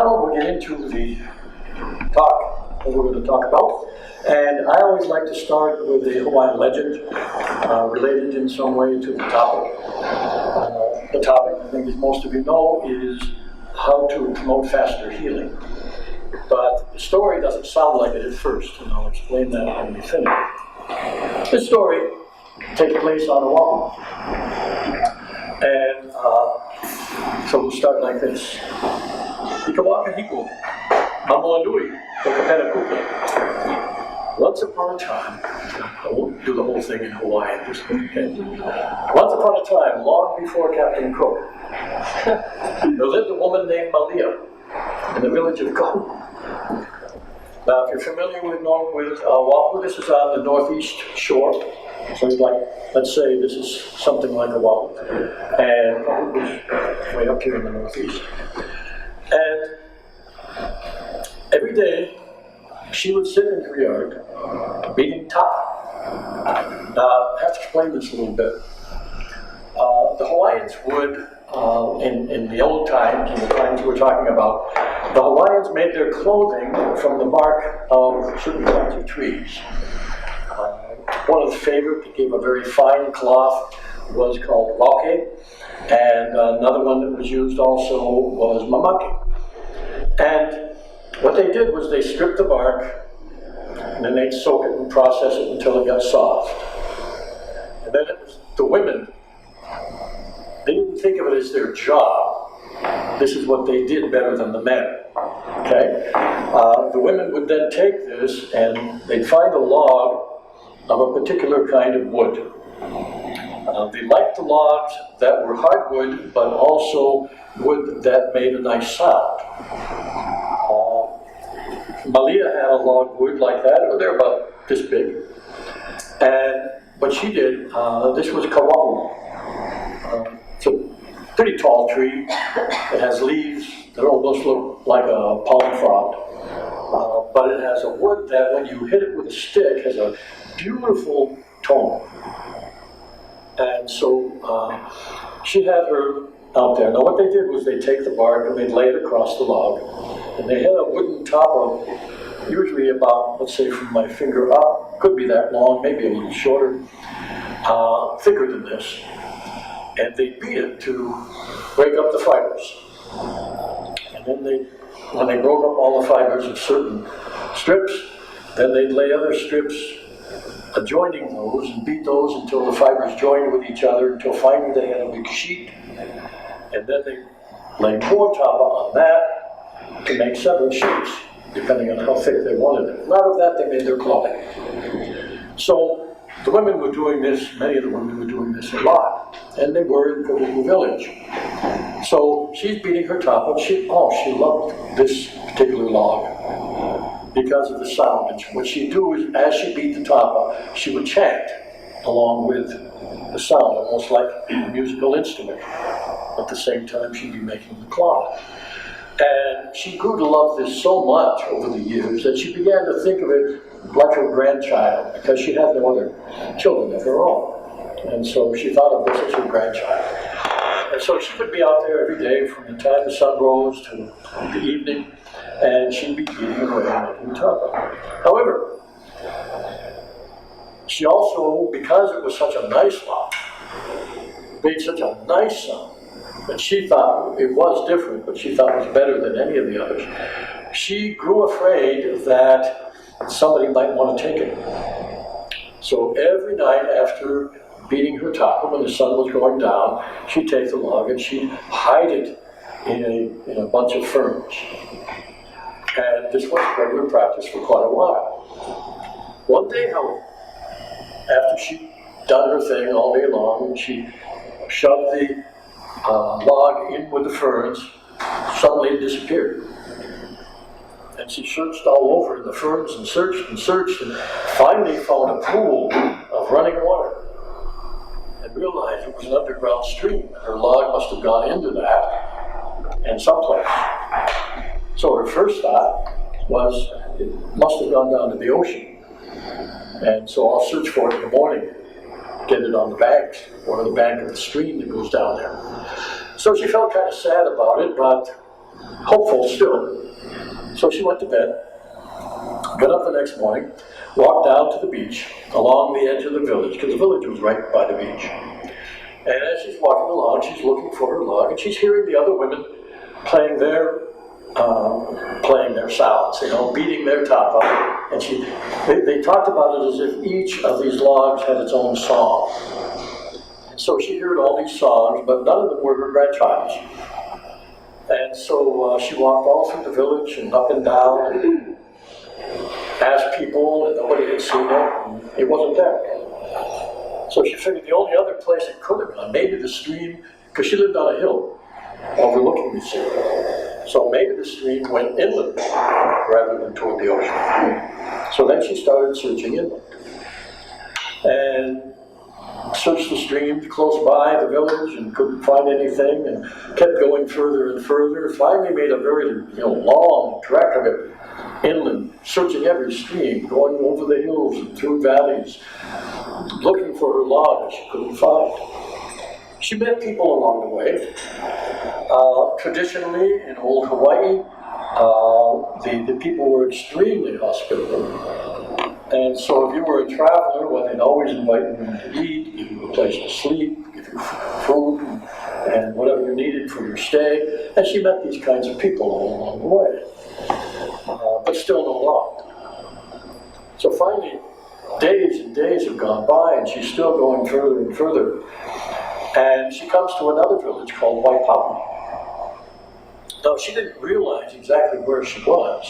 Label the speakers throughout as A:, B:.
A: Now we'll get into the talk that we're going to talk about. And I always like to start with the Hawaiian legend related in some way to the topic. The topic, I think as most of you know, is how to promote faster healing. But the story doesn't sound like it at first, and I'll explain that when we finish. This story takes place on Oahu. And so we'll start like this. Ikawaka hiku, mamoanui, okapena. Once upon a time, I won't do the whole thing in Hawaiian, just okay. Once upon a time, long before Captain Cook, there lived a woman named Malia in the village of Huna. Now, if you're familiar with Oahu, this is on the northeast shore. So let's say this is something like Oahu, and Oahu is way up here in the northeast. And every day, she would sit in her yard, beating tapa. Now, I have to explain this a little bit. The Hawaiians would, in the old times, in the times we're talking about, the Hawaiians made their clothing from the bark of certain kinds of trees. One of the favorite that gave a very fine cloth was called wake, and another one that was used also was mamaki. And what they did was they stripped the bark, and then they'd soak it and process it until it got soft. And then it was the women, they didn't think of it as their job. This is what they did better than the men. Okay? The women would then take this and they'd find a log of a particular kind of wood. They liked the logs that were hardwood, but also wood that made a nice sound. Malia had a log wood like that, they're about this big. And what she did, this was kawau. It's a pretty tall tree. It has leaves that almost look like a palm frond. But it has a wood that when you hit it with a stick has a beautiful tone. And so she had her out there. Now what they did was they'd take the bark and they'd lay it across the log. And they had a wooden top of usually about, let's say from my finger up, could be that long, maybe a little shorter, thicker than this. And they'd beat it to break up the fibers. And then when they broke up all the fibers of certain strips, then they'd lay other strips adjoining those and beat those until the fibers joined with each other until finally they had a big sheet. And then they laid more tapa on that to make several sheets, depending on how thick they wanted it. And out of that, they made their clothing. So the women were doing this, many of the women were doing this a lot, and they were in Kahulu village. So she's beating her tapa, and she loved this particular log because of the sound. And what she'd do is, as she beat the tapa, she would chant along with the sound, almost like a musical instrument. At the same time, she'd be making the cloth. And she grew to love this so much over the years that she began to think of it like her grandchild, because she had no other children of her own. And so she thought of this as her grandchild. And so she would be out there every day from the time the sun rose to the evening, and she'd be beating away and making tapa. However, she also, because it was such a nice log, made such a nice sound, that she thought it was different, but she thought it was better than any of the others. She grew afraid that somebody might want to take it. So every night after beating her tapa, when the sun was going down, she'd take the log and she'd hide it in a bunch of ferns. And this was regular practice for quite a while. One day, however, after she'd done her thing all day long, and she shoved the log in with the ferns, suddenly it disappeared. And she searched all over in the ferns and searched and finally found a pool of running water and realized it was an underground stream. Her log must have gone into that and someplace. So her first thought was it must have gone down to the ocean. And so I'll search for it in the morning, get it on the bank or the bank of the stream that goes down there. So she felt kind of sad about it, but hopeful still. So she went to bed, got up the next morning, walked down to the beach along the edge of the village, because the village was right by the beach. And as she's walking along, she's looking for her log, and she's hearing the other women playing their sounds, beating their top up. And they talked about it as if each of these logs had its own song. And so she heard all these songs, but none of them were her grandchild's. And so she walked all through the village and up and down and asked people, and nobody had seen it, and it wasn't there. So she figured the only other place it could have gone, maybe the stream, because she lived on a hill overlooking the sea. So maybe the stream went inland rather than toward the ocean. So then she started searching inland. And searched the streams close by the village and couldn't find anything, and kept going further and further. Finally made a very long trek of it inland, searching every stream, going over the hills and through valleys, looking for her log that she couldn't find. She met people along the way. Traditionally, in old Hawaii, the people were extremely hospitable. And so if you were a traveler, well, they'd always invite you to eat, give you a place to sleep, give you food, and whatever you needed for your stay. And she met these kinds of people all along the way, but still no log. So finally, days and days have gone by, and she's still going further and further. And she comes to another village called Waipahu. Now, she didn't realize exactly where she was,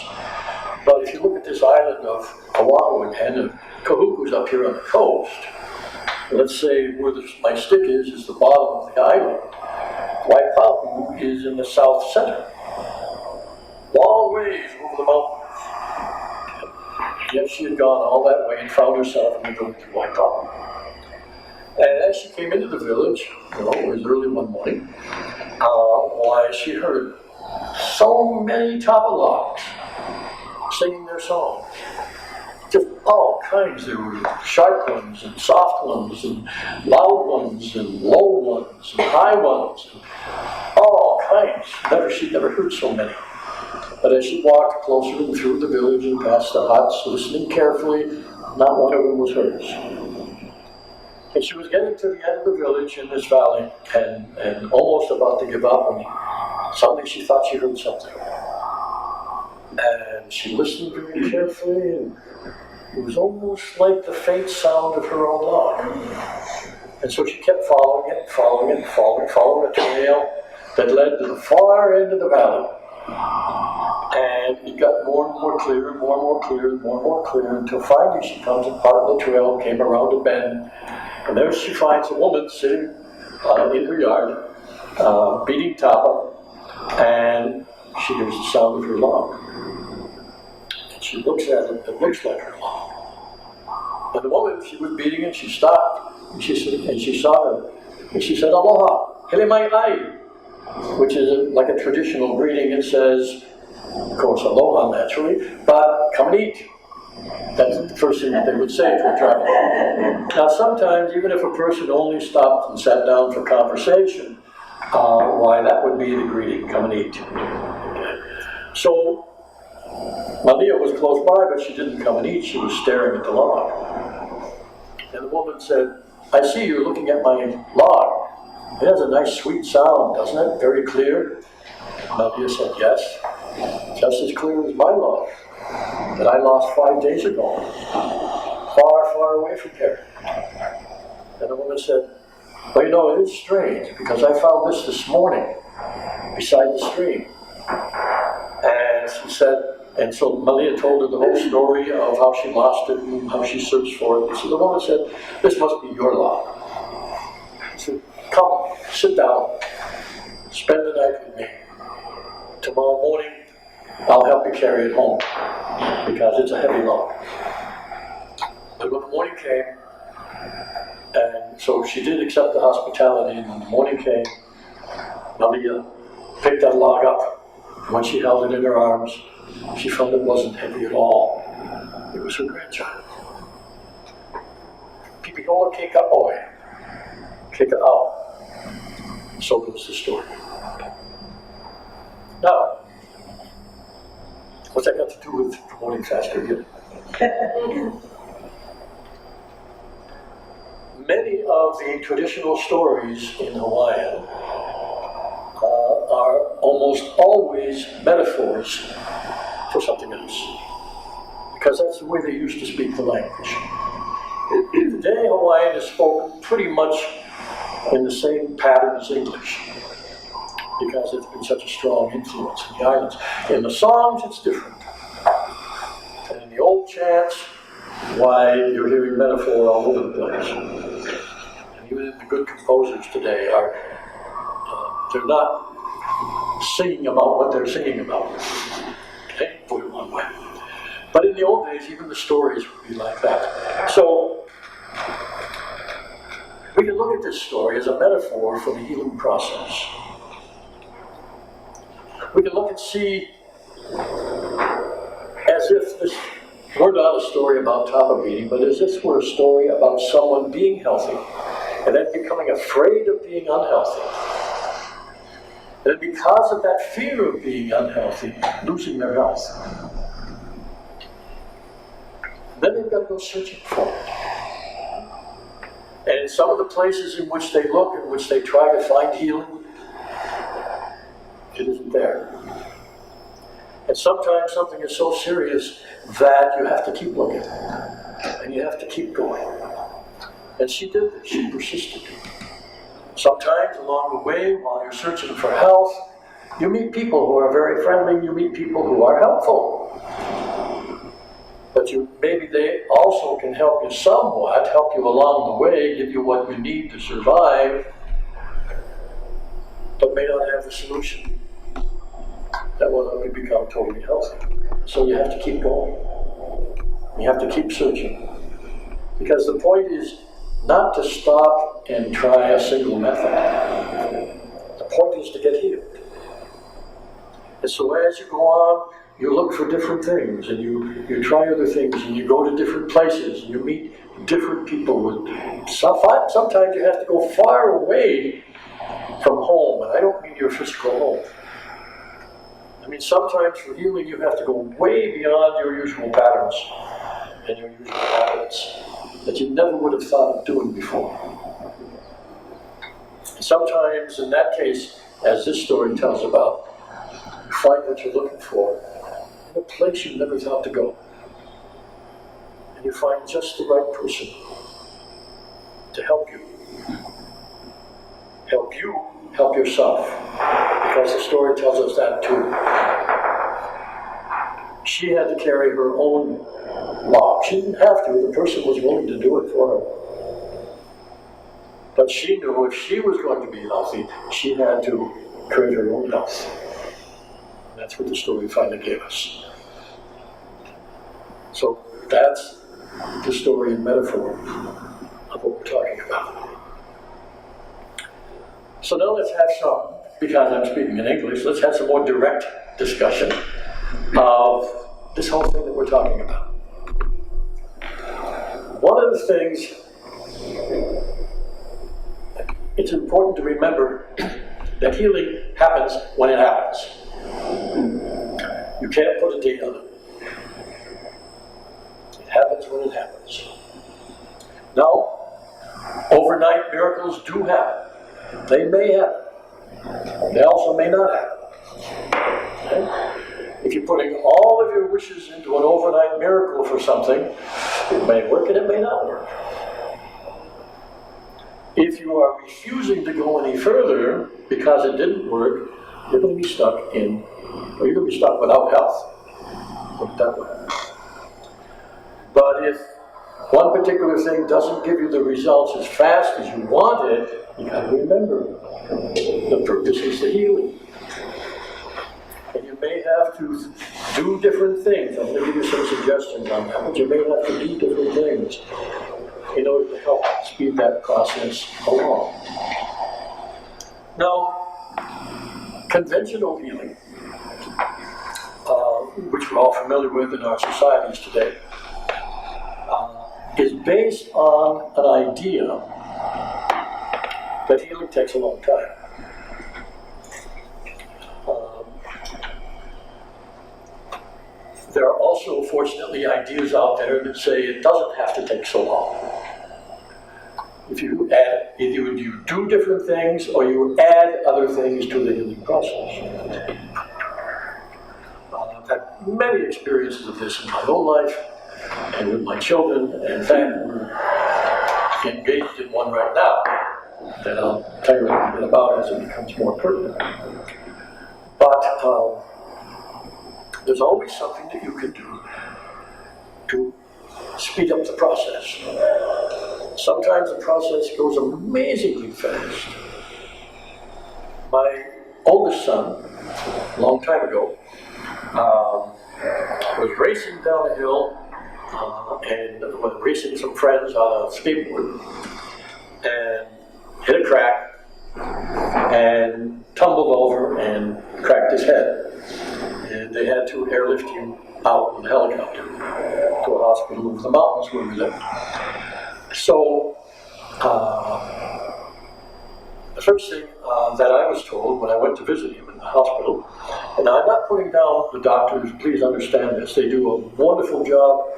A: but if you look at this island of Oahu and Kahuku's up here on the coast, let's say where my stick is the bottom of the island. Waipahu is in the south center, long ways over the mountains. Yet she had gone all that way and found herself in the village of Waipahu. And as she came into the village, it was early one morning, why she heard so many tapalogs singing their songs. Just all kinds. There were sharp ones and soft ones and loud ones and low ones and high ones. And all kinds. She'd never heard so many. But as she walked closer and through the village and past the huts, listening carefully, not one of them was hers. And she was getting to the end of the village in this valley and almost about to give up, and suddenly she thought she heard something. And she listened very carefully, and it was almost like the faint sound of her own log. And so she kept following a trail that led to the far end of the valley. And it got more and more clear, more and more clear, more and more clear, until finally she comes to part of the trail, came around a bend, and there she finds a woman sitting in her yard, beating tapa, and she hears the sound of her log. And she looks at it, it looks like her log. And the woman, she was beating it, she stopped, and she saw her, and she said, "Aloha, hele mai ai," which is like a traditional greeting. It says, of course, aloha naturally, but come and eat. That's the first thing that they would say to a traveler. Now sometimes, even if a person only stopped and sat down for conversation, why that would be the greeting, come and eat. So Malia was close by, but she didn't come and eat, she was staring at the log. And the woman said, "I see you're looking at my log. It has a nice sweet sound, doesn't it? Very clear." Malia said, "Yes, just as clear as my log that I lost 5 days ago, far, far away from here." And the woman said, "Well, it is strange, because I found this morning beside the stream." And she said, and so Malia told her the whole story of how she lost it and how she searched for it. And so the woman said, "This must be your log." She said, "Come, sit down, spend the night with me. Tomorrow morning, I'll help you carry it home, because it's a heavy log." But when the morning came, and so she did accept the hospitality, and when the morning came, Malia picked that log up. When she held it in her arms, she found it wasn't heavy at all. It was her grandchild. Pipihola keka oi, keka au. So goes the story. Now, What's that got to do with promoting faster healing? Many of the traditional stories in Hawaiian are almost always metaphors for something else, because that's the way they used to speak the language. Today, Hawaiian is spoken pretty much in the same pattern as English, because it's been such a strong influence in the islands. In the songs, it's different. And in the old chants, why, you're hearing metaphor all over the place. And even the good composers today are, they're not singing about what they're singing about. Okay, put it one way. But in the old days, even the stories would be like that. So, we can look at this story as a metaphor for the healing process. We can look and see as if this were not a story about tapa beating, but as if were a story about someone being healthy and then becoming afraid of being unhealthy. And because of that fear of being unhealthy, losing their health. Then they've got to go searching for it. And in some of the places in which they look, in which they try to find healing, it isn't there. And sometimes something is so serious that you have to keep looking. And you have to keep going. And she did this. She persisted. Sometimes along the way, while you're searching for health, you meet people who are very friendly, you meet people who are helpful. But maybe they also can help you somewhat, help you along the way, give you what you need to survive, but may not have the solution that will help you become totally healthy. So you have to keep going. You have to keep searching. Because the point is not to stop and try a single method. The point is to get healed. And so as you go on, you look for different things, and you try other things, and you go to different places, and you meet different people. Sometimes you have to go far away from home, and I don't mean your physical home. I mean, sometimes for healing you have to go way beyond your usual patterns and your usual habits that you never would have thought of doing before. And sometimes, in that case, as this story tells about, you find what you're looking for in a place you never thought to go. And you find just the right person to help you. Help you help yourself. Because the story tells us that too. She had to carry her own log. She didn't have to. The person was willing to do it for her. But she knew if she was going to be healthy, she had to create her own health. And that's what the story finally gave us. So that's the story and metaphor of what we're talking about. So now let's have some, because I'm speaking in English, let's have some more direct discussion of this whole thing that we're talking about. One of the things, it's important to remember that healing happens when it happens. You can't put a date on it. It happens when it happens. Now, overnight miracles do happen. They may happen. They also may not happen. Okay? If you're putting all of your wishes into an overnight miracle for something, it may work and it may not work. If you are refusing to go any further because it didn't work, you're going to be stuck or you're going to be stuck without health. Put it that way. But if one particular thing doesn't give you the results as fast as you wanted, you got to remember, the purpose is the healing. And you may have to do different things. I'm going to give you some suggestions on that, but you may have to do different things in order to help speed that process along. Now, conventional healing, which we're all familiar with in our societies today, is based on an idea that healing takes a long time. There are also, fortunately, ideas out there that say it doesn't have to take so long. If you add, either you do different things or you add other things to the healing process. I've had many experiences of this in my own life and with my children. In fact, we're engaged in one right now that I'll tell you a little bit about as it becomes more pertinent. But there's always something that you can do to speed up the process. Sometimes the process goes amazingly fast. My oldest son, a long time ago, was racing down a hill and was racing some friends on a skateboard and hit a crack and tumbled over and cracked his head. And they had to airlift him out in a helicopter to a hospital over the mountains where we lived. So, the first thing that I was told when I went to visit him in the hospital, and I'm not putting down the doctors, please understand this, they do a wonderful job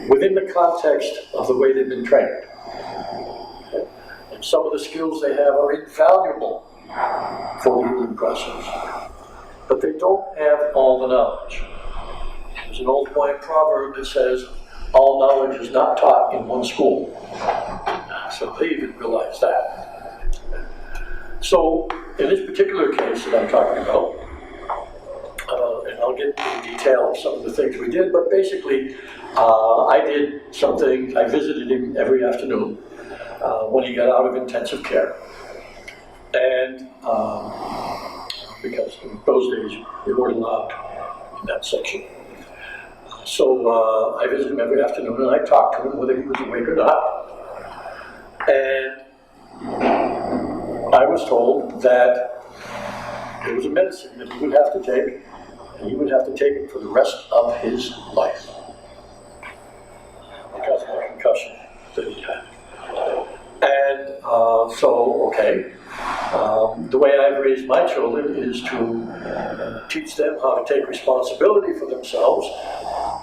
A: within the context of the way they've been trained. Okay? And some of the skills they have are invaluable for the healing process. But they don't have all the knowledge. There's an old Hawaiian proverb that says, all knowledge is not taught in one school. So they even realize that. So, in this particular case that I'm talking about, and I'll get into detail of some of the things we did, but basically, I did something, I visited him every afternoon when he got out of intensive care. And because in those days, we weren't allowed in that section. So I visited him every afternoon and I talked to him whether he was awake or not. And I was told that there was a medicine that he would have to take, and he would have to take it for the rest of his life because of the concussion that he had. And okay. The way I've raised my children is to teach them how to take responsibility for themselves.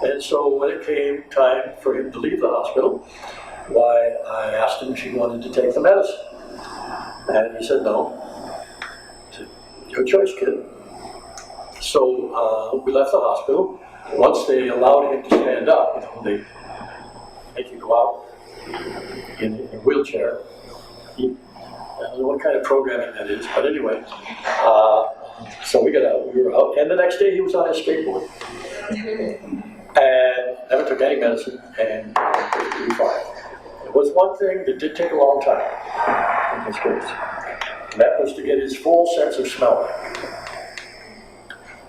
A: And so when it came time for him to leave the hospital, why, I asked him if he wanted to take the medicine. And he said no. I said, your choice, kid. So we left the hospital. Once they allowed him to stand up, they make you go out in a wheelchair. I don't know what kind of programming that is, but anyway. So we got out, we were out, and the next day he was on his skateboard. And never took any medicine, and he was fine. There was one thing that did take a long time in his case, and that was to get his full sense of smell.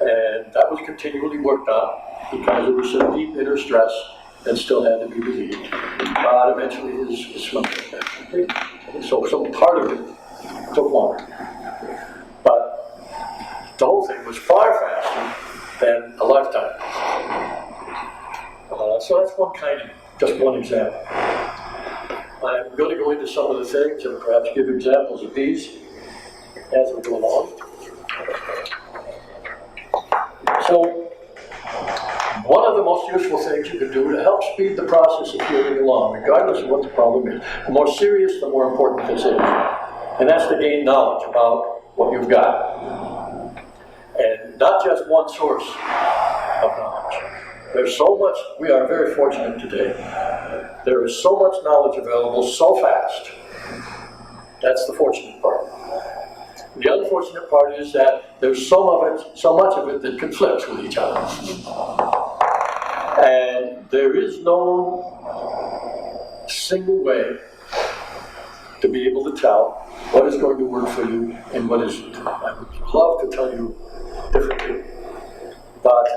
A: And that was continually worked on because there was some deep inner stress that still had to be relieved. But eventually his smell came back. So some part of it took longer. But the whole thing was far faster than a lifetime. So that's one kind of, just one example. I'm going to go into some of the things and perhaps give examples of these as we go along. So, one of the most useful things you can do to help speed the process of healing along, regardless of what the problem is, the more serious, the more important this is. And that's to gain knowledge about what you've got. And not just one source of knowledge. There's so much, we are very fortunate today. There is so much knowledge available so fast. That's the fortunate part. The unfortunate part is that there's so much of it that conflicts with each other. And there is no single way to be able to tell what is going to work for you and what isn't. I would love to tell you differently, but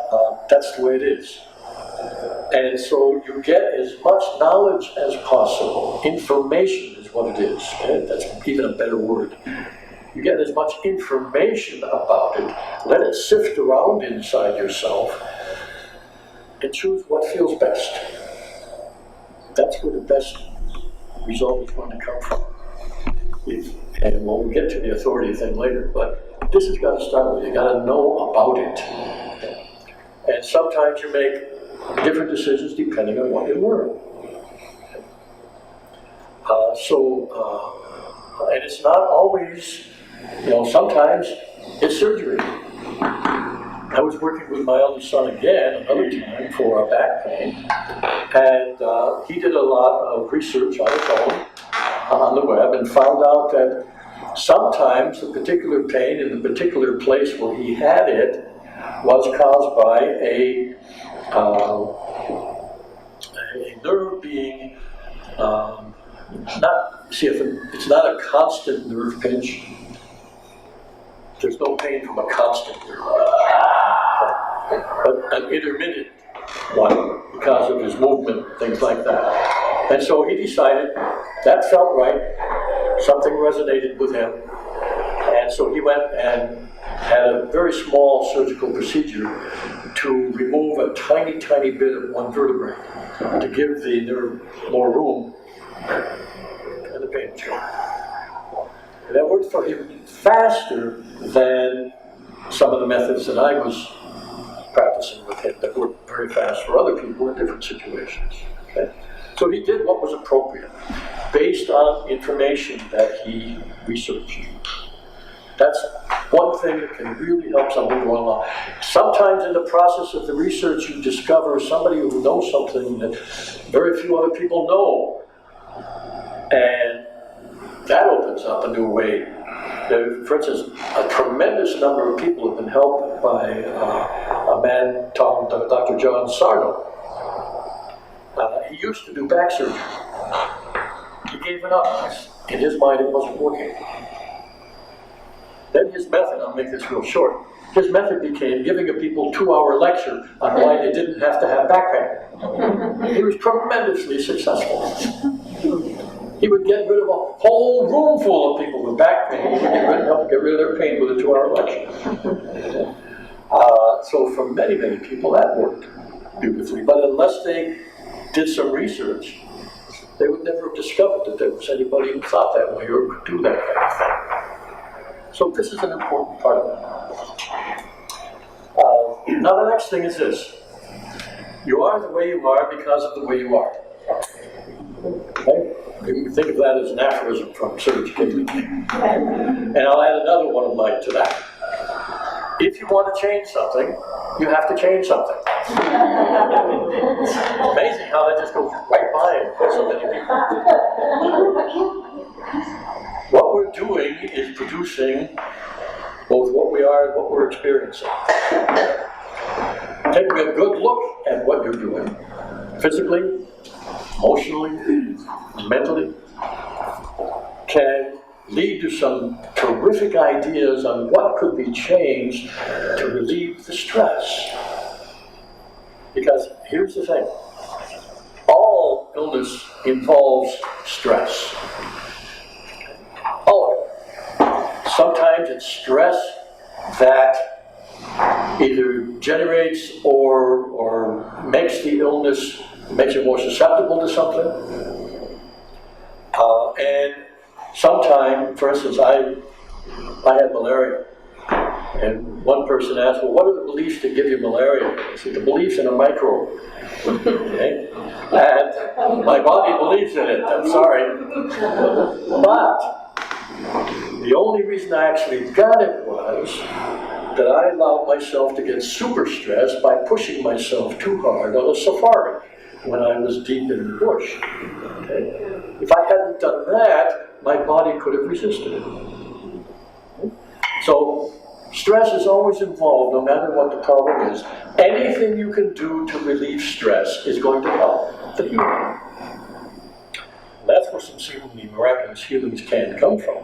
A: that's the way it is. And so you get as much knowledge as possible. Information is what it is. Okay? That's even a better word. You get as much information about it, let it sift around inside yourself, and choose what feels best. That's where the best result is going to come from. And we'll get to the authority thing later, but this has got to start with, you got to know about it. And sometimes you make different decisions depending on what you learn. And it's not always, sometimes it's surgery. I was working with my eldest son again, another time, for a back pain, and he did a lot of research on his own on the web and found out that sometimes the particular pain in the particular place where he had it was caused by a nerve being it's not a constant nerve pinch. There's no pain from a constant nerve pinch, but an intermittent one because of his movement, things like that. And so he decided that felt right, something resonated with him, and so he went and had a very small surgical procedure to remove a tiny, tiny bit of one vertebrae to give the nerve more room, and the pain was gone. And that worked for him faster than some of the methods that I was practicing with him that worked very fast for other people in different situations. Okay? So he did what was appropriate based on information that he researched. That's one thing that can really help somebody go along. Sometimes in the process of the research you discover somebody who knows something that very few other people know. And that opens up a new way. For instance, a tremendous number of people have been helped by a man called Dr. John Sarno. He used to do back surgery. He gave it up. In his mind, it wasn't working. Then his method, I'll make this real short, his method became giving a people 2-hour lecture on why they didn't have to have back pain. He was tremendously successful. He would get rid of a whole room full of people with back pain. He would help get rid of their pain with a 2-hour lecture. So for many, many people that worked beautifully. But unless they did some research, they would never have discovered that there was anybody who thought that way or could do that kind of thing. So this is an important part of it. Now the next thing is this. You are the way you are because of the way you are. Okay? You can think of that as an aphorism from Serge Kahili King. And I'll add another one of mine to that. If you want to change something, you have to change something. It's amazing how that just goes right by for so many people. What we're doing is producing both what we are and what we're experiencing. Taking a good look at what you're doing, physically, emotionally, mentally, can lead to some terrific ideas on what could be changed to relieve the stress. Because here's the thing, all illness involves stress. All of it. Sometimes it's stress that either generates or makes the illness, makes it more susceptible to something. And sometimes, for instance, I had malaria. And one person asked, well, what are the beliefs that give you malaria? I said, the beliefs in a microbe. Okay? And my body believes in it, I'm sorry. But the only reason I actually got it was that I allowed myself to get super stressed by pushing myself too hard on a safari when I was deep in the bush. Okay? If I hadn't done that, my body could have resisted it. Okay? So, stress is always involved, no matter what the problem is. Anything you can do to relieve stress is going to help the healing. That's where some seemingly miraculous healings can come from.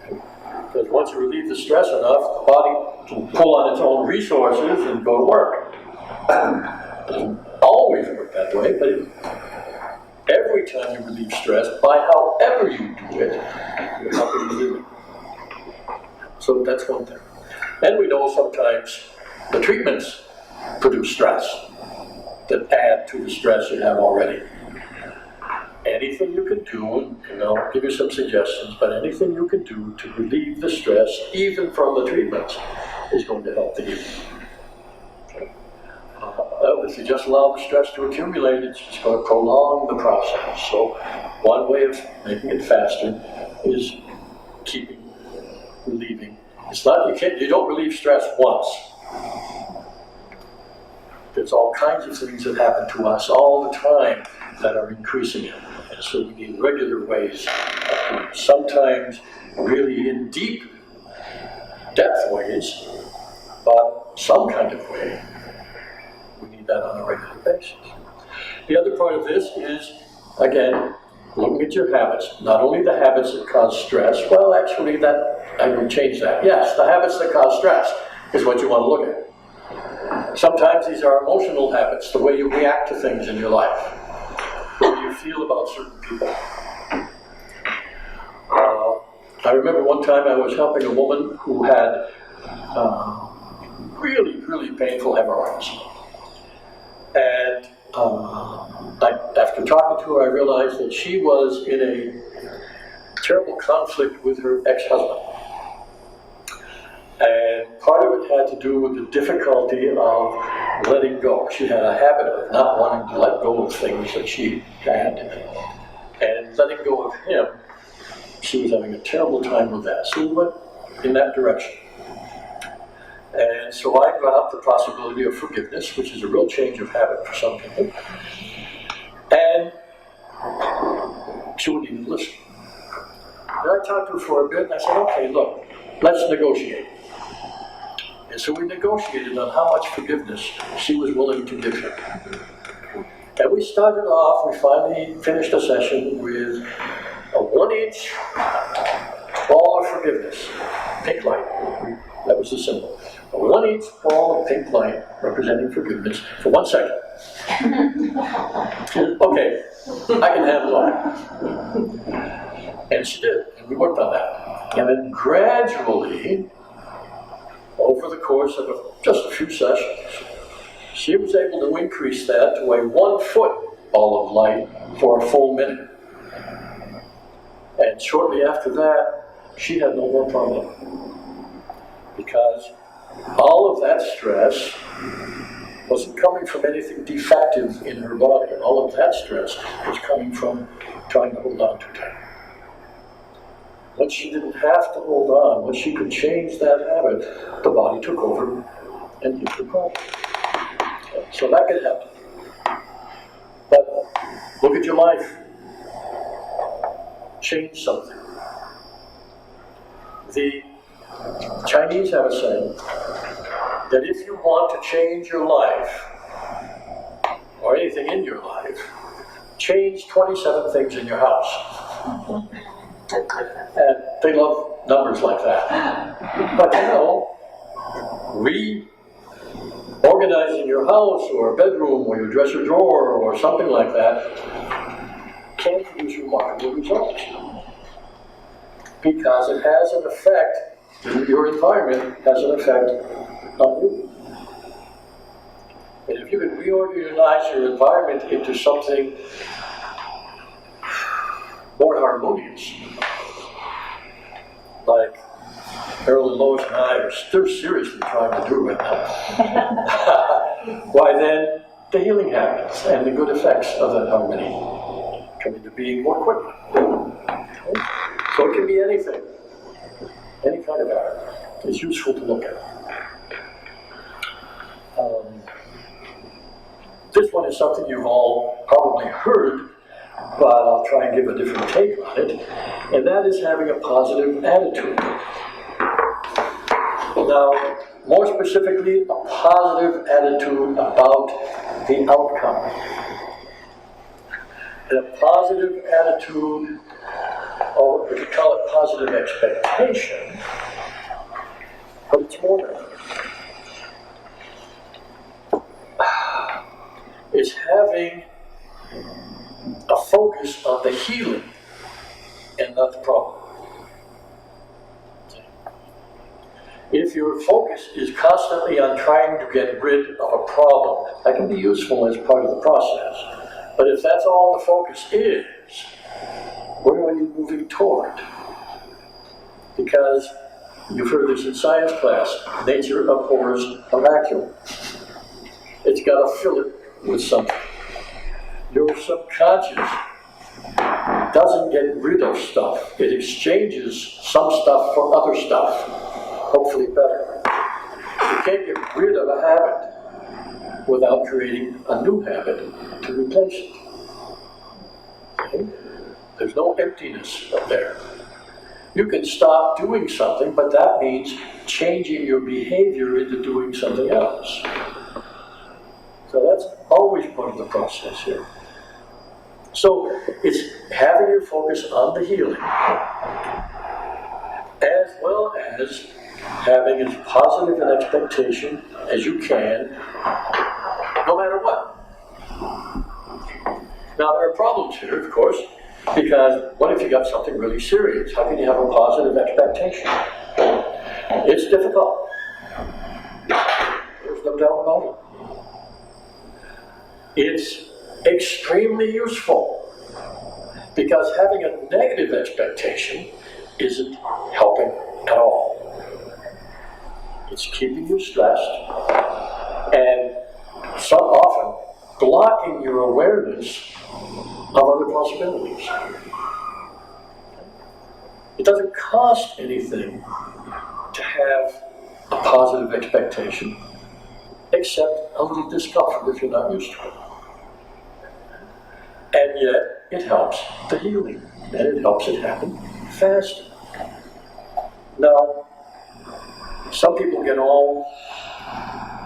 A: Because once you relieve the stress enough, the body can pull on its own resources and go to work. It doesn't always work that way, but every time you relieve stress, by however you do it, you're helping relieve it. So that's one thing. And we know sometimes the treatments produce stress that add to the stress you have already. Anything you can do, and I'll give you some suggestions, but anything you can do to relieve the stress, even from the treatments, is going to help the healing. Okay. if you just allow the stress to accumulate, it's just going to prolong the process. So one way of making it faster is relieving. It's not, you don't relieve stress once. There's all kinds of things that happen to us all the time that are increasing it. And so we need regular ways of doing it. Sometimes really in deep depth ways, but some kind of way. We need that on a regular basis. The other part of this is, again, looking at your habits. Not only the habits that cause stress, well, actually, I would change that. Yes, the habits that cause stress is what you want to look at. Sometimes these are emotional habits, the way you react to things in your life, the way you feel about certain people. I remember one time I was helping a woman who had really, really painful hemorrhoids. And after talking to her, I realized that she was in a terrible conflict with her ex-husband. And part of it had to do with the difficulty of letting go. She had a habit of not wanting to let go of things that she had. And letting go of him, she was having a terrible time with that. So we went in that direction. And so I brought up the possibility of forgiveness, which is a real change of habit for some people. And she wouldn't even listen. And I talked to her for a bit, and I said, okay, look, let's negotiate. And so we negotiated on how much forgiveness she was willing to give him. And we started off, we finally finished a session with a 1-inch ball of forgiveness, pink light. That was the symbol. A 1-inch ball of pink light representing forgiveness for 1 second. Okay, I can handle that. And she did, and we worked on that. And then gradually, over the course of just a few sessions, she was able to increase that to a 1-foot ball of light for a full minute. And shortly after that, she had no more problem. Because all of that stress wasn't coming from anything defective in her body. All of that stress was coming from trying to hold on too tight. Once she didn't have to hold on, once she could change that habit, the body took over and healed the problem. So that could happen. But look at your life. Change something. The Chinese have a saying that if you want to change your life, or anything in your life, change 27 things in your house. And they love numbers like that. But reorganizing your house or a bedroom or your dresser drawer or something like that can produce remarkable results. Because it has an effect, your environment has an effect on you. And if you can reorganize your environment into something more harmonious, like Errol and Lois and I are seriously trying to do right now, why then the healing happens and the good effects of that harmony come into being more quickly. Okay? So it can be anything, any kind of art. It's useful to look at. This one is something you've all probably heard, but I'll try and give a different take on it, and that is having a positive attitude. Now, more specifically, a positive attitude about the outcome. And a positive attitude, or we could call it positive expectation, but it's more than that. It's having a focus on the healing and not the problem. If your focus is constantly on trying to get rid of a problem, that can be useful as part of the process. But if that's all the focus is, where are you moving toward? Because you've heard this in science class, nature abhors a vacuum. It's got to fill it with something. Your subconscious doesn't get rid of stuff. It exchanges some stuff for other stuff, hopefully better. You can't get rid of a habit without creating a new habit to replace it. Okay? There's no emptiness up there. You can stop doing something, but that means changing your behavior into doing something else. So that's always part of the process here. So it's having your focus on the healing, as well as having as positive an expectation as you can, no matter what. Now there are problems here, of course, because what if you got something really serious? How can you have a positive expectation? It's difficult. There's no doubt about it. It's extremely useful, because having a negative expectation isn't helping at all. It's keeping you stressed and so often blocking your awareness of other possibilities. It doesn't cost anything to have a positive expectation, except a little discomfort if you're not used to it. And yet, it helps the healing, and it helps it happen faster. Now, some people get all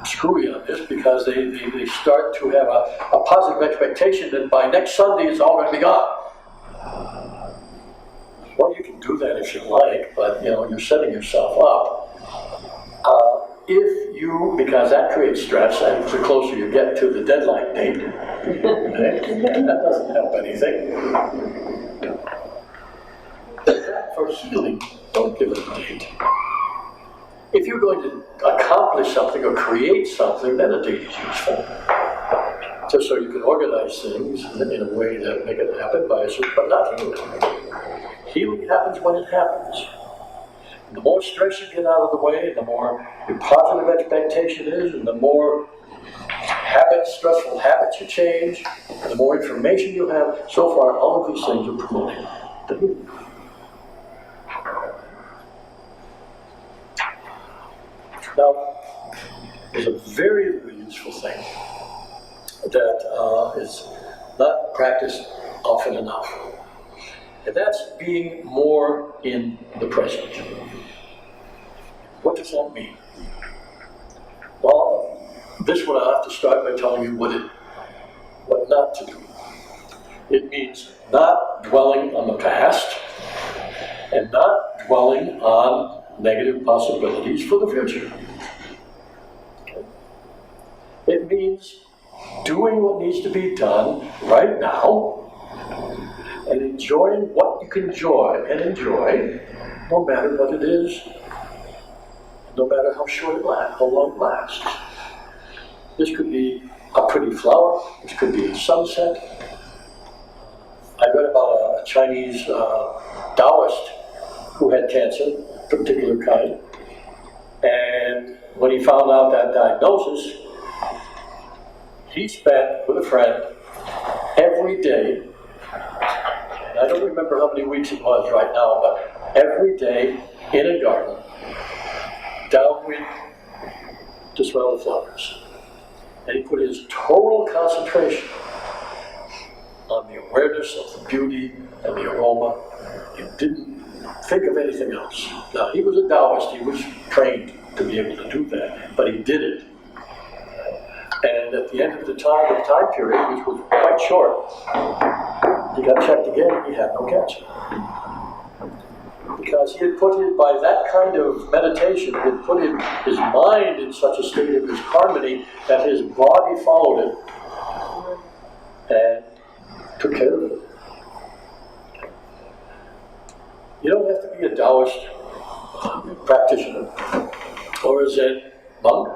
A: screwy on this because they start to have a positive expectation that by next Sunday it's all going to be gone. Well, you can do that if you like, but you're setting yourself up. If you, because that creates stress, and the closer you get to the deadline date, that doesn't help anything. For healing, don't give it a date. If you're going to accomplish something or create something, then a date is useful. Just so you can organize things in a way that make it happen by a certain, but not healing. Healing happens when it happens. And the more stress you get out of the way, the more your positive expectation is, and the more stressful habits you change, the more information you have. So far, all of these things are promoting the healing. Now, there's a very, very useful thing that is not practiced often enough, and that's being more in the present. What does that mean? Well, this one I have to start by telling you what not to do. It means not dwelling on the past and not dwelling on negative possibilities for the future. Okay? It means doing what needs to be done right now and enjoying what you can enjoy, no matter what it is, no matter how short it lasts, how long it lasts. This could be a pretty flower, this could be a sunset. I read about a Chinese Taoist who had cancer, a particular kind, and when he found out that diagnosis, he spent with a friend every day, and I don't remember how many weeks it was right now, but every day in a garden, downwind to smell the flowers. And he put his total concentration on the awareness of the beauty and the aroma. He didn't think of anything else. Now, he was a Taoist, he was trained to be able to do that, but he did it. And at the end of the time period, which was quite short, he got checked again and he had no cancer. Because he had put it, by that kind of meditation, he had put his mind in such a state of his harmony that his body followed it and took care of it. You don't have to be a Taoist practitioner or a Zen monk.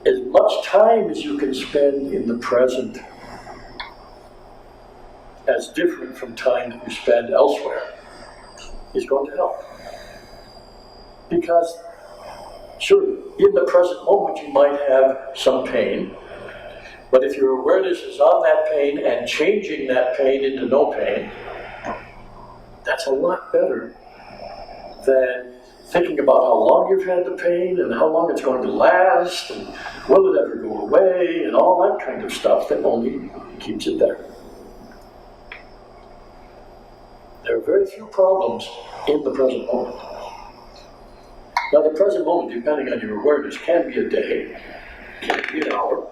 A: As much time as you can spend in the present as different from time that you spend elsewhere is going to help. Because Sure, in the present moment you might have some pain, but if your awareness is on that pain and changing that pain into no pain, that's a lot better than thinking about how long you've had the pain and how long it's going to last and will it ever go away and all that kind of stuff that only keeps it there. There are very few problems in the present moment. Now the present moment, depending on your awareness, can be a day, can be an hour,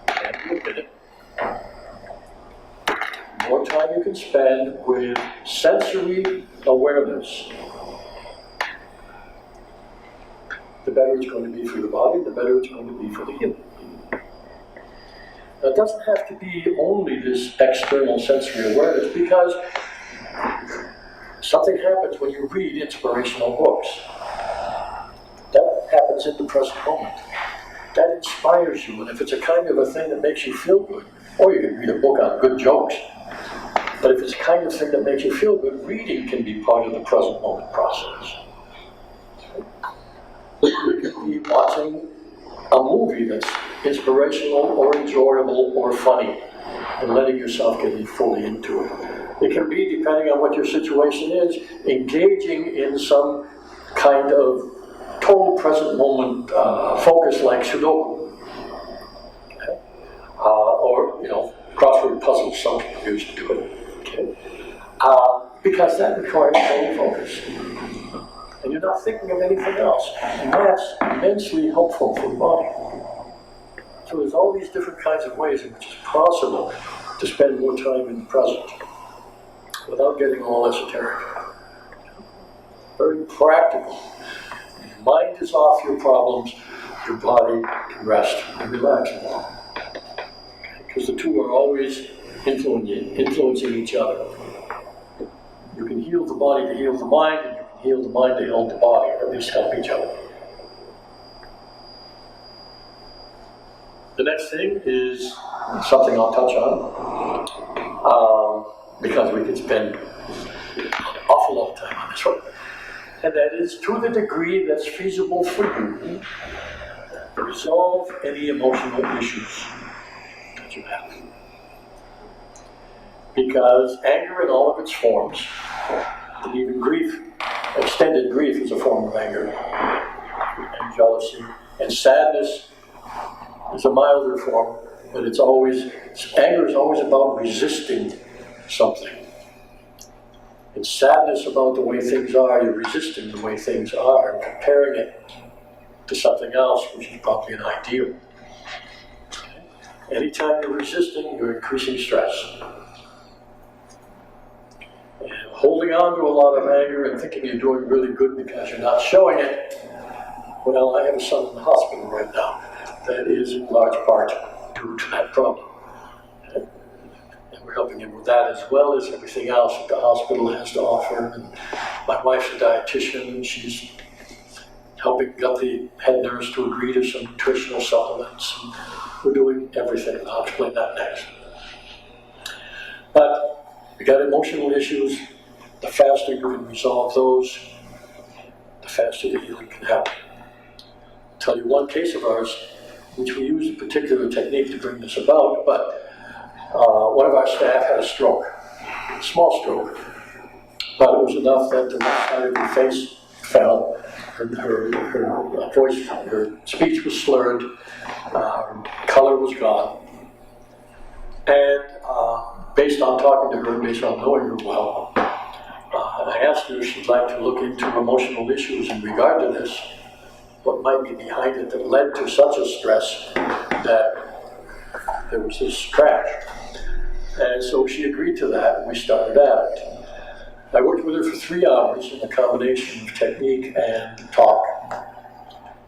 A: can be a minute. The more time you can spend with sensory awareness, the better it's going to be for the body, the better it's going to be for the human. Now, it doesn't have to be only this external sensory awareness, because something happens when you read inspirational books. That happens in the present moment. That inspires you, and if it's a kind of a thing that makes you feel good, or you can read a book on good jokes, but if it's the kind of thing that makes you feel good, reading can be part of the present moment process. You can be watching a movie that's inspirational or enjoyable or funny and letting yourself get fully into it. It can be, depending on what your situation is, engaging in some kind of total present moment focus like Sudoku. Okay? Or, crossword puzzles, some people used to do it. Okay? Because that requires total focus. And you're not thinking of anything else. And that's immensely helpful for the body. So there's all these different kinds of ways in which it's possible to spend more time in the present without getting all esoteric. Very practical. Mind is off your problems, your body can rest and relax more. Because the two are always influencing each other. You can heal the body to heal the mind, and you can heal the mind to heal the body, or at least help each other. The next thing is something I'll touch on, because we could spend an awful lot of time on this one. And that is, to the degree that's feasible for you, resolve any emotional issues that you have. Because anger in all of its forms, and even grief, extended grief is a form of anger, and jealousy, and sadness is a milder form, but anger is always about resisting something. And sadness about the way things are, you're resisting the way things are, and comparing it to something else, which is probably an ideal. Anytime you're resisting, you're increasing stress. And holding on to a lot of anger and thinking you're doing really good because you're not showing it, well, I have a son in the hospital right now. That is in large part due to that problem. And we're helping him with that as well as everything else that the hospital has to offer. And my wife's a dietitian, and she's got the head nurse to agree to some nutritional supplements. And we're doing everything. I'll explain that next. But we got emotional issues. The faster you can resolve those, the faster the healing can happen. I'll tell you one case of ours, which we use a particular technique to bring this about, but one of our staff had a stroke, a small stroke, but it was enough that the left side of her face fell, her voice, her speech was slurred, her color was gone, and based on talking to her and based on knowing her well, I asked her if she'd like to look into emotional issues in regard to this, what might be behind it that led to such a stress that there was this crash. And so she agreed to that, and we started at it. I worked with her for 3 hours in a combination of technique and talk.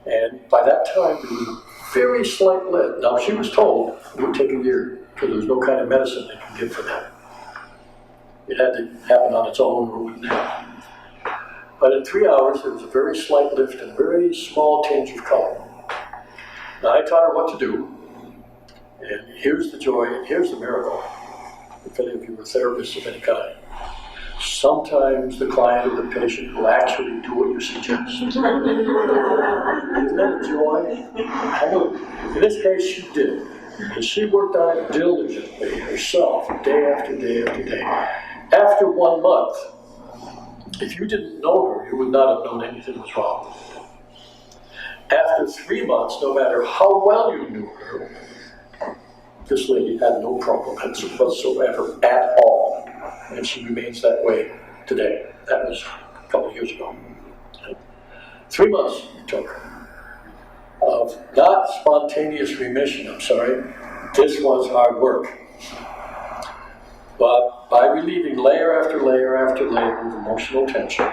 A: And by that time, there was a very slight lead. Now, she was told it would take a year, because there was no kind of medicine they could give for that. It had to happen on its own, or it wouldn't happen. But in 3 hours, there was a very slight lift and a very small tinge of color. Now, I taught her what to do, and here's the joy, and here's the miracle, if any of you are therapists of any kind. sometimes the client or the patient will actually do what you suggest. Isn't that a joy? I know. In this case, she did. And she worked on it diligently herself, day after day after day. After 1 month, if you didn't know her, you would not have known anything was wrong. After 3 months, no matter how well you knew her, this lady had no problem whatsoever at all. And she remains that way today. That was a couple of years ago. 3 months it took of not spontaneous remission, I'm sorry. This was hard work. But by relieving layer after layer after layer of emotional tension,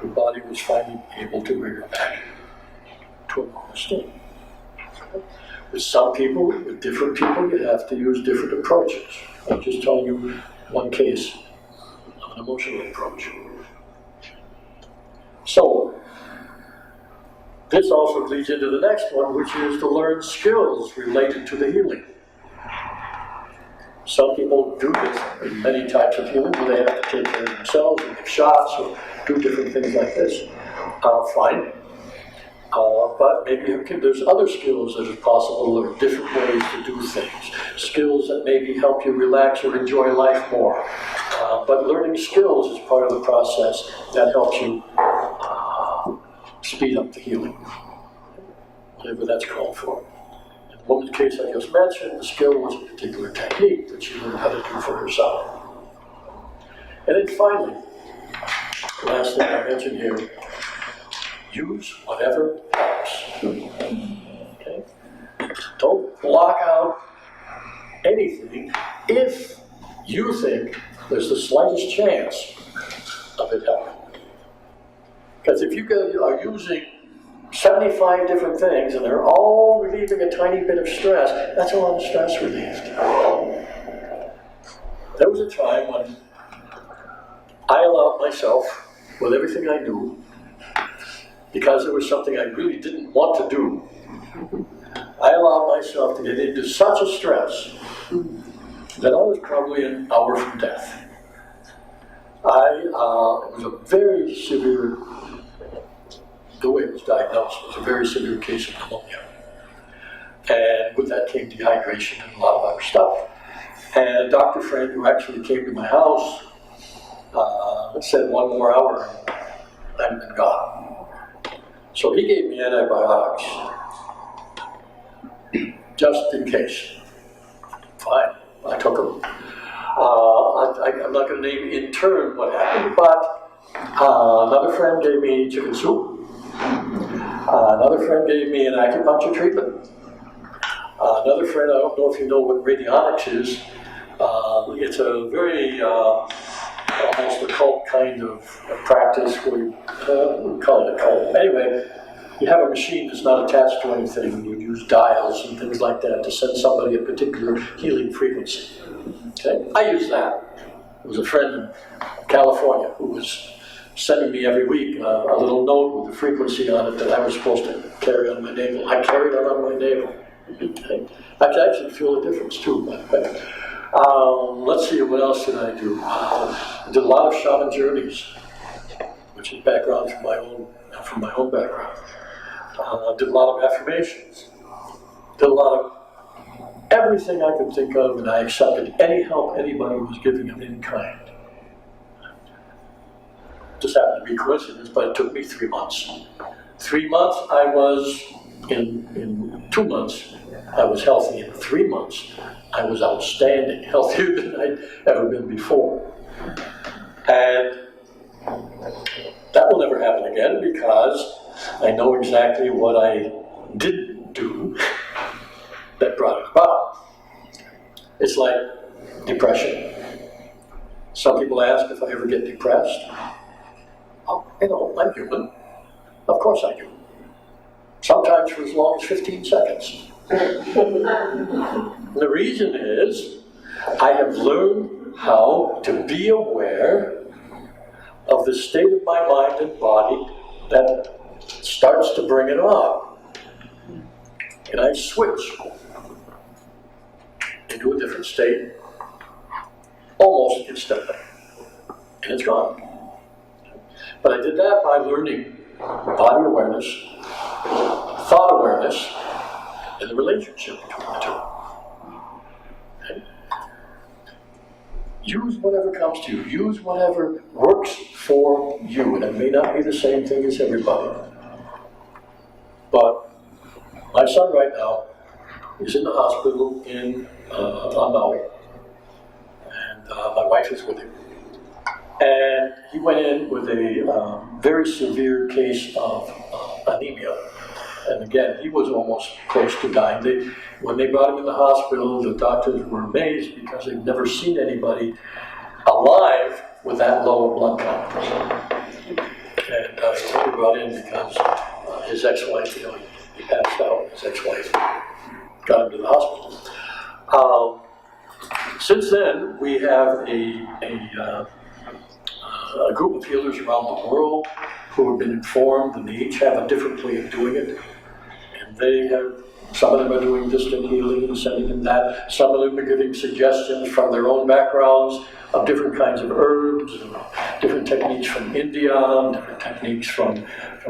A: the body was finally able to bring her back to a normal state. With some people, with different people, you have to use different approaches. I'm just telling you one case of an emotional approach. So, this also leads into the next one, which is to learn skills related to the healing. Some people do this in many types of healing where they have to take care of themselves and give shots or do different things like this. Fine. But maybe there's other skills that are possible to learn, different ways to do things. Skills that maybe help you relax or enjoy life more. But learning skills is part of the process that helps you speed up the healing, whatever that's called for. In the woman's case I just mentioned, the skill was a particular technique that she learned how to do for herself. And then finally, the last thing I mentioned here, use whatever helps. Okay? Don't block out anything if you think there's the slightest chance of it helping. Because if you are using 75 different things and they're all relieving a tiny bit of stress, that's a lot of stress relieved. There was a time when I allowed myself, with everything I knew, because it was something I really didn't want to do, I allowed myself to get into such a stress that I was probably an hour from death. It was a very severe, the way it was diagnosed, was a very severe case of pneumonia. And with that came dehydration and a lot of other stuff. And a doctor friend who actually came to my house said 1 more hour and I'd been gone. So he gave me antibiotics, just in case. Fine, I took them. I'm not going to name in turn what happened, but another friend gave me chicken soup. Another friend gave me an acupuncture treatment. Another friend, I don't know if you know what radionics is. It's a very almost occult kind of practice where we call it occult. Anyway, you have a machine that's not attached to anything, and you use dials and things like that to send somebody a particular healing frequency. Okay, I use that. There was a friend in California who was sending me every week a little note with a frequency on it that I was supposed to carry on my navel. I carried it on my navel. Okay. I could actually feel the difference too, by the way. Let's see, what else did I do? I did a lot of shaman journeys, which is background from my own background. Did a lot of affirmations. Did a lot of everything I could think of, and I accepted any help anybody was giving of any kind. Just happened to be a coincidence, but it took me 3 months. 3 months I was, in 2 months, I was healthy. In 3 months, I was outstanding, healthier than I'd ever been before. And that will never happen again because I know exactly what I didn't do that brought it about. It's like depression. Some people ask if I ever get depressed. Oh, I'm human. Of course I do. Sometimes for as long as 15 seconds. The reason is, I have learned how to be aware of the state of my mind and body that starts to bring it on. And I switch into a different state almost instantly. and it's gone. But I did that by learning body awareness, thought awareness, and the relationship between the two. Okay? Use whatever comes to you. Use whatever works for you. And it may not be the same thing as everybody. But my son right now is in the hospital on Maui. And my wife is with him. And he went in with a very severe case of anemia. And again, he was almost close to dying. When they brought him in the hospital, the doctors were amazed because they'd never seen anybody alive with that low a blood count. And he was only brought in because his ex-wife, he passed out. His ex-wife got him to the hospital. Since then, we have a group of healers around the world who have been informed, and they each have a different way of doing it. And some of them are doing distant healing and sending them that. Some of them are giving suggestions from their own backgrounds of different kinds of herbs, and different techniques from India, different techniques from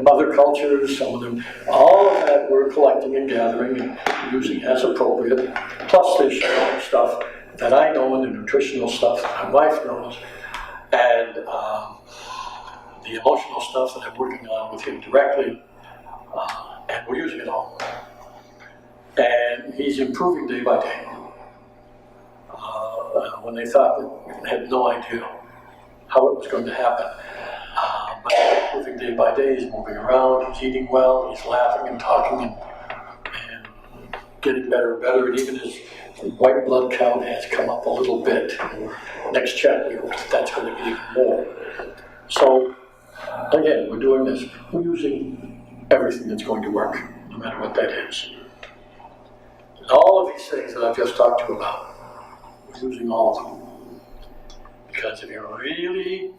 A: other cultures. Some of them, all of that we're collecting and gathering and using as appropriate. Plus they share stuff that I know and the nutritional stuff that my wife knows. And the emotional stuff that I'm working on with him directly, and we're using it all. And he's improving day by day. When they thought that they had no idea how it was going to happen. But he's improving day by day, he's moving around, he's eating well, he's laughing and talking and getting better and better, and even his white blood count has come up a little bit. Next check, we hope that's going to be even more. So, again, we're doing this. We're using everything that's going to work, no matter what that is. And all of these things that I've just talked to you about, we're using all of them. Because if you're really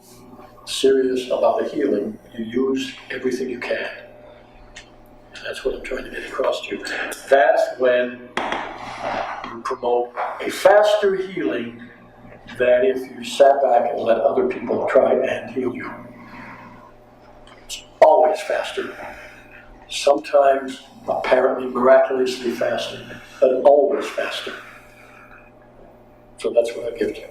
A: serious about the healing, you use everything you can. And that's what I'm trying to get across to you. That's when you promote a faster healing than if you sat back and let other people try and heal you. It's always faster. Sometimes apparently miraculously faster, but always faster. So that's what I give to you.